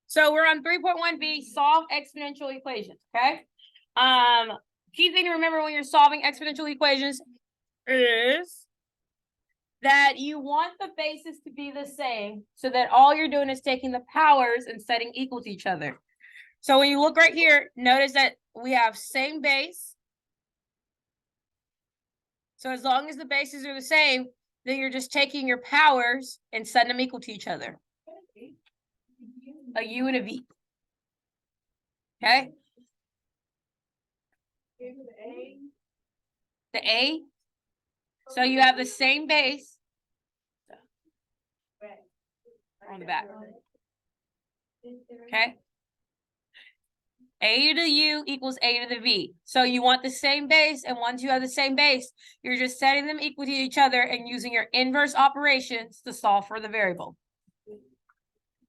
So we're on 3.1b, solve exponential equations, okay? Key thing to remember when you're solving exponential equations is that you want the bases to be the same so that all you're doing is taking the powers and setting equal to each other. So when you look right here, notice that we have same base. So as long as the bases are the same, then you're just taking your powers and setting them equal to each other. A u and a v. Okay? The a. So you have the same base. On the back. Okay? A to the u equals a to the v. So you want the same base, and once you have the same base, you're just setting them equal to each other and using your inverse operations to solve for the variable.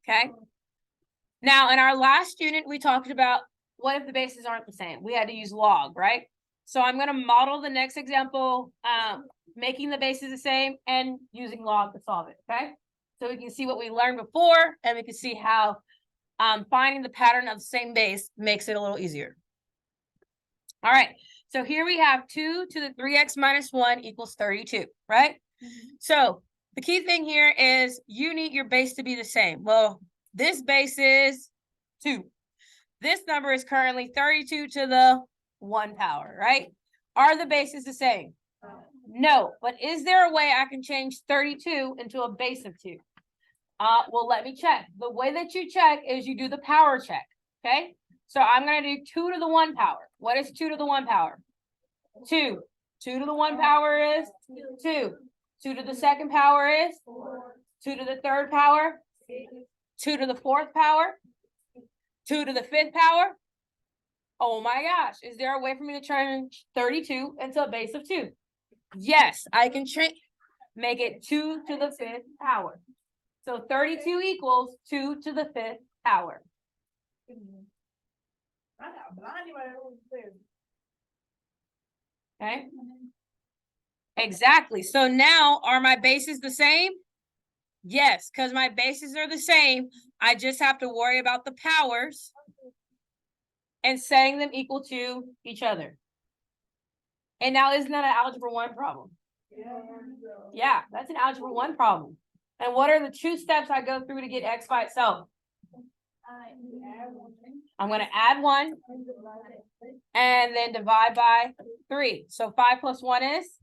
Okay? Now, in our last unit, we talked about what if the bases aren't the same? We had to use log, right? So I'm going to model the next example, making the bases the same and using log to solve it, okay? So we can see what we learned before, and we can see how finding the pattern of the same base makes it a little easier. All right, so here we have 2 to the 3x minus 1 equals 32, right? So the key thing here is you need your base to be the same. Well, this base is 2. This number is currently 32 to the 1 power, right? Are the bases the same? No, but is there a way I can change 32 into a base of 2? Well, let me check. The way that you check is you do the power check, okay? So I'm going to do 2 to the 1 power. What is 2 to the 1 power? 2. 2 to the 1 power is 2. 2 to the second power is 2 to the third power, 2 to the fourth power, 2 to the fifth power. Oh my gosh, is there a way for me to change 32 into a base of 2? Yes, I can make it 2 to the fifth power. So 32 equals 2 to the fifth power. Okay. Exactly. So now are my bases the same? Yes, because my bases are the same. I just have to worry about the powers and setting them equal to each other. And now isn't that an algebra 1 problem? Yeah, that's an algebra 1 problem. And what are the 2 steps I go through to get x by itself? I'm going to add 1 and then divide by 3. So 5 plus 1 is?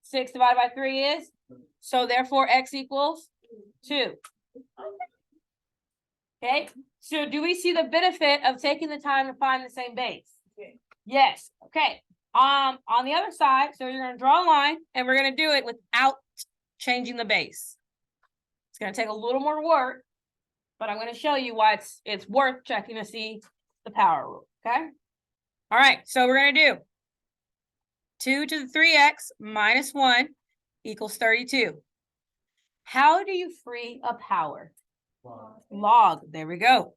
6 divided by 3 is? So therefore x equals 2. Okay, so do we see the benefit of taking the time to find the same base? Yes. Okay. On the other side, so you're going to draw a line and we're going to do it without changing the base. It's going to take a little more work, but I'm going to show you why it's worth checking to see the power rule. Okay. All right. So we're going to do 2 to the 3x minus 1 equals 32. How do you free a power? Log. There we go.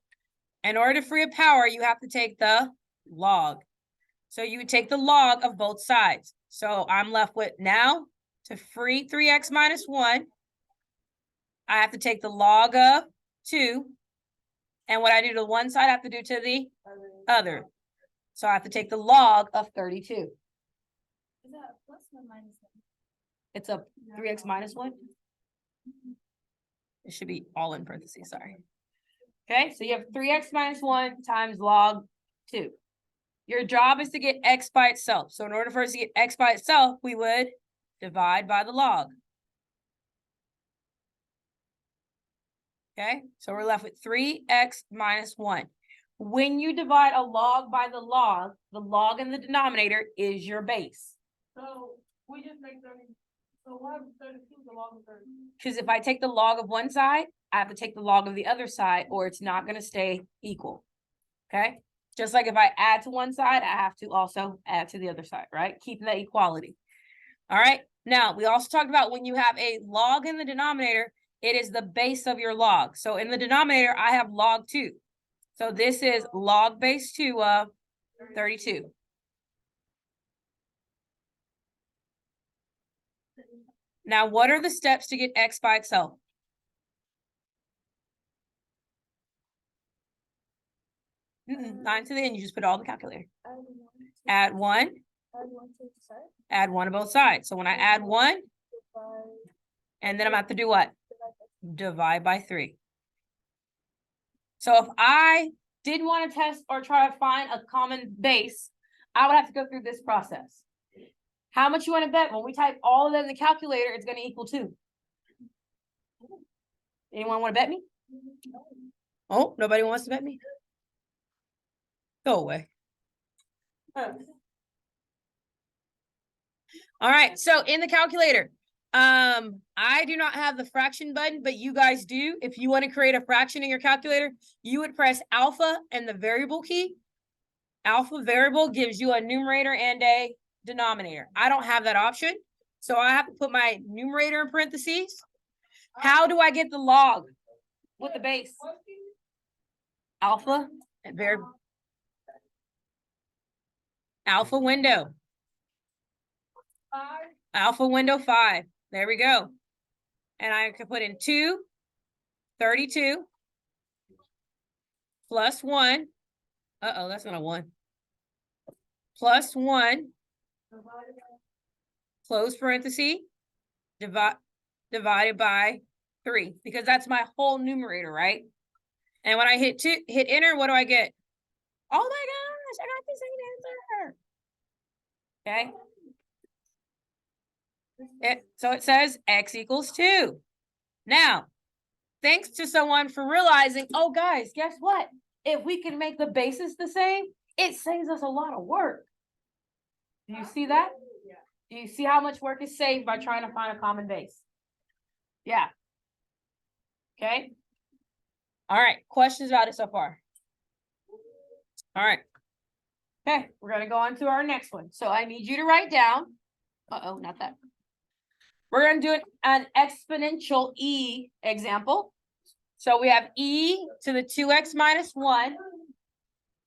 In order to free a power, you have to take the log. So you would take the log of both sides. So I'm left with now to free 3x minus 1. I have to take the log of 2. And what I do to one side, I have to do to the other. So I have to take the log of 32. Is that plus or minus 1? It's a 3x minus 1. It should be all in parentheses, sorry. Okay, so you have 3x minus 1 times log 2. Your job is to get x by itself. So in order for us to get x by itself, we would divide by the log. Okay, so we're left with 3x minus 1. When you divide a log by the log in the denominator is your base. So we just make 30. So what is 32 the log of 30? Because if I take the log of one side, I have to take the log of the other side, or it's not going to stay equal. Okay, just like if I add to one side, I have to also add to the other side, right? Keeping that equality. All right, now we also talked about when you have a log in the denominator, it is the base of your log. So in the denominator, I have log 2. So this is log base 2 of 32. Now, what are the steps to get x by itself? 9 to the end, you just put it all in the calculator. Add one. Add 1, Add one to the side. add 1 to both sides. So when I add 1, Divide. and then I'm gonna have to do what? Divide. Divide by 3. So if I did want to test or try to find a common base, I would have to go through this process. How much you want to bet? When we type all of them in the calculator, it's going to equal 2. Anyone want to bet me? Oh, nobody wants to bet me? Go away. All right, so in the calculator, I do not have the fraction button, but you guys do. If you want to create a fraction in your calculator, you would press alpha and the variable key. Alpha variable gives you a numerator and a denominator. I don't have that option, so I have to put my numerator in parentheses. How do I get the log with the base? Alpha and variable. Alpha window. Alpha window 5. There we go. And I can put in 2, 32 plus 1. Uh-oh, that's not a 1. Plus 1, close parenthesis, divided by 3, because that's my whole numerator, right? And when I hit enter, what do I get? Oh my gosh, I got the same answer. Okay. So it says x equals 2. Now, thanks to someone for realizing, oh guys, guess what? If we can make the bases the same, it saves us a lot of work. Do you see that? Do you see how much work is saved by trying to find a common base? Yeah. Okay. All right. Questions about it so far? All right. Okay. We're going to go on to our next one. So I need you to write down. Uh-oh, not that. We're going to do an exponential E example. So we have e to the 2x minus 1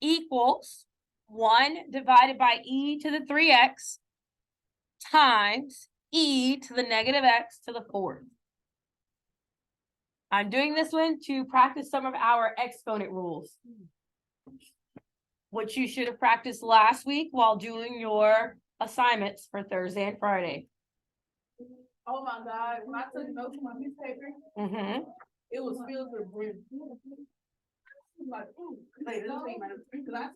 equals 1 divided by e to the 3x times e to the negative x to the 4th. I'm doing this one to practice some of our exponent rules, which you should have practiced last week while doing your assignments for Thursday and Friday. Oh my God, when I took notes on my piece of paper, it was filled with bread. Like, ooh, like, this ain't my class.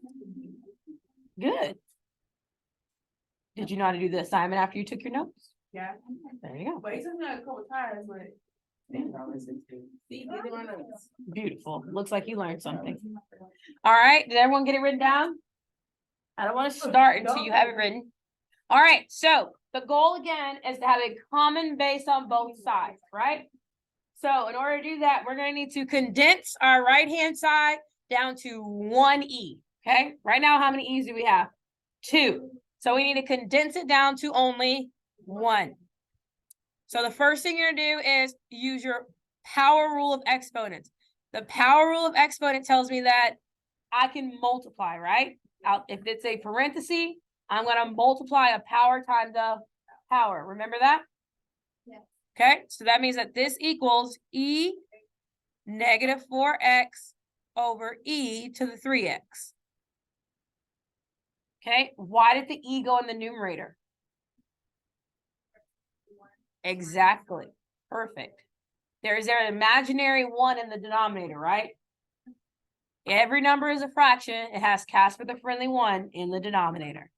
Good. Did you know how to do the assignment after you took your notes? Yeah. There you go. But it took me like a couple times, but. See, these are my notes. Beautiful. Looks like you learned something. All right. Did everyone get it written down? I don't want to start until you have it written. All right. So the goal again is to have a common base on both sides, right? So in order to do that, we're going to need to condense our right-hand side down to 1 E. Okay. Right now, how many E's do we have? 2. So we need to condense it down to only 1. So the first thing you're going to do is use your power rule of exponents. The power rule of exponent tells me that I can multiply, right? If it's a parenthesis, I'm going to multiply a power times the power. Remember that? Yeah. Okay, so that means that this equals e negative 4x over e to the 3x. Okay, why did the e go in the numerator? Exactly. Perfect. There's an imaginary 1 in the denominator, right? Every number is a fraction. It has Casper the friendly 1 in the denominator.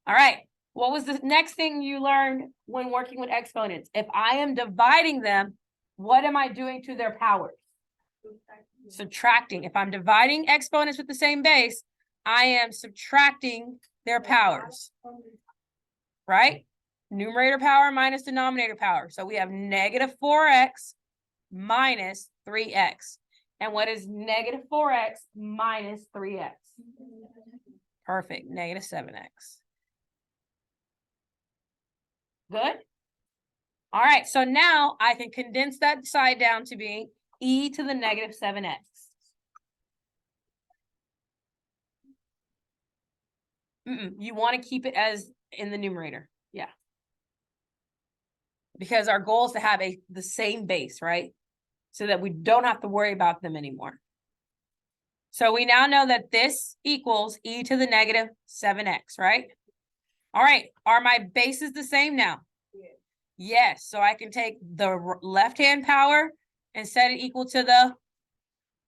All right. What was the next thing you learned when working with exponents? If I am dividing them, what am I doing to their powers? Subtracting. If I'm dividing exponents with the same base, I am subtracting their powers. Right? Numerator power minus denominator power. So we have negative 4x minus 3x. And what is negative 4x minus 3x? Perfect. Negative 7x. Good? All right. So now I can condense that side down to being e to the negative 7x. You want to keep it as in the numerator. Yeah. Because our goal is to have the same base, right? So that we don't have to worry about them anymore. So we now know that this equals e to the negative 7x, right? All right, are my bases the same now? Yes, so I can take the left-hand power and set it equal to the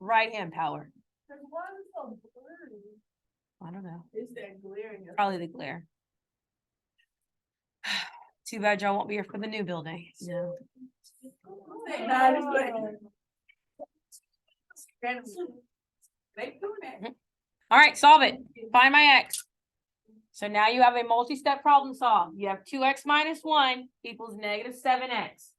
right-hand power. Why is it so blurry? I don't know, It's that glaring. probably the glare. Too bad y'all won't be here for the new building. No. All right, solve it. Find my x. So now you have a multi-step problem solved. You have 2x minus 1 equals negative 7x.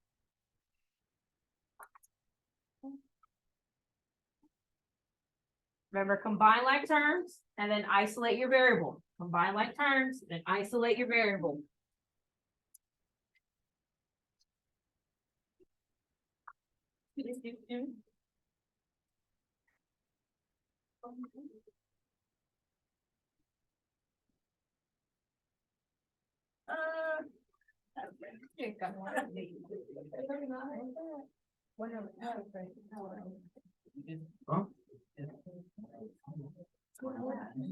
Remember, combine like terms and then isolate your variable. Combine like terms and isolate your variable. Huh?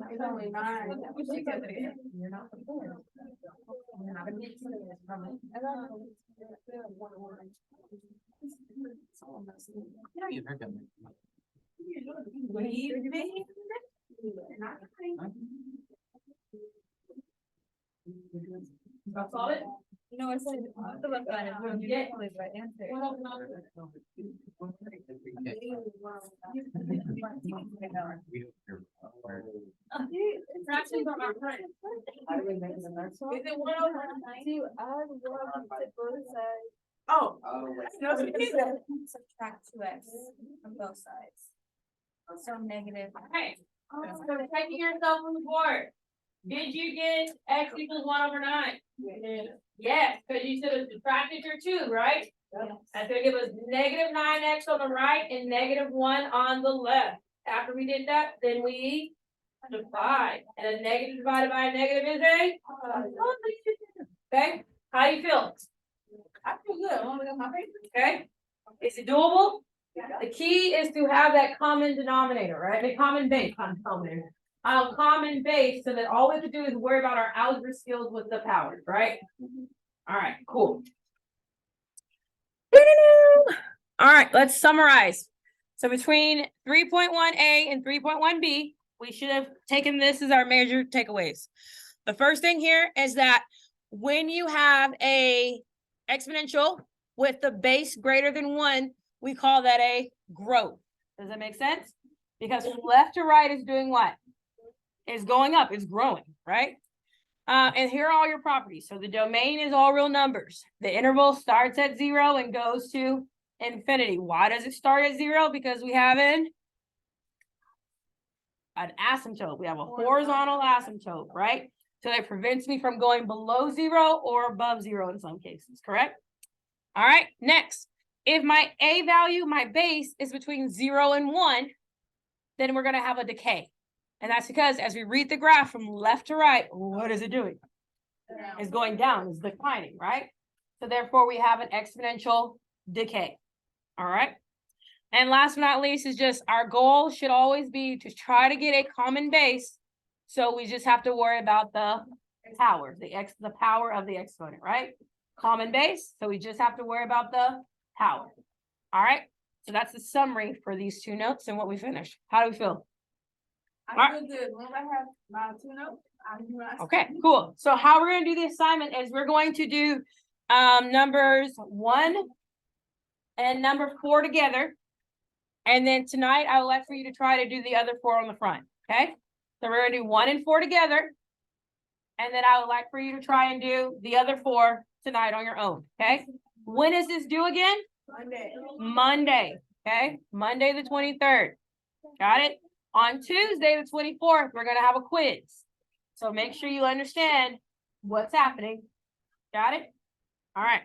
It's only 9. You're not prepared. You're not gonna be Yeah, you've heard them. Solve it? No, I said, the left line is wrong. You didn't believe right answer. Fractions are my friend. Is it 1/9? To add one to both sides. Oh. Subtract 2x from both sides. So negative. Okay, so taking yourself from the board. Did you get x equals 1/9? Yes, because you should have subtracted your 2, right? That's gonna give us negative 9x on the right and negative 1 on the left. After we did that, then we divide. And a negative divided by a negative is a? Okay, how do you feel? I feel good. I want to look at my paper. Okay, is it doable? The key is to have that common denominator, right? The common base, common base, so that all we have to do is worry about our algebra skills with the powers, right? All right, cool. All right, let's summarize. So between 3.1a and 3.1b, we should have taken this as our major takeaways. The first thing here is that when you have a exponential with the base greater than 1, we call that a growth. Does that make sense? Because from left to right is doing what? It's going up, it's growing, right? And here are all your properties. So the domain is all real numbers. The interval starts at 0 and goes to infinity. Why does it start at 0? Because we have an asymptote. We have a horizontal asymptote, right? So that prevents me from going below 0 or above 0 in some cases, correct? All right, next. If my a value, my base, is between 0 and 1, then we're going to have a decay. And that's because as we read the graph from left to right, what is it doing? It's going down, it's declining, right? So therefore we have an exponential decay. All right. And last but not least is just our goal should always be to try to get a common base. So we just have to worry about the power, the power of the exponent, right? Common base. So we just have to worry about the power. All right. So that's the summary for these 2 notes and what we finished. How do we feel? I feel good. When I have my 2 notes, I'm doing. Okay, cool. So how we're gonna do the assignment is we're going to do numbers 1 and number 4 together. And then tonight I would like for you to try to do the other 4 on the front. Okay, so we're gonna do 1 and 4 together. And then I would like for you to try and do the other 4 tonight on your own. Okay, when is this due again? Monday. Okay, Monday the 23rd. Got it? On Tuesday the 24th, we're gonna have a quiz. So make sure you understand what's happening. Got it? All right.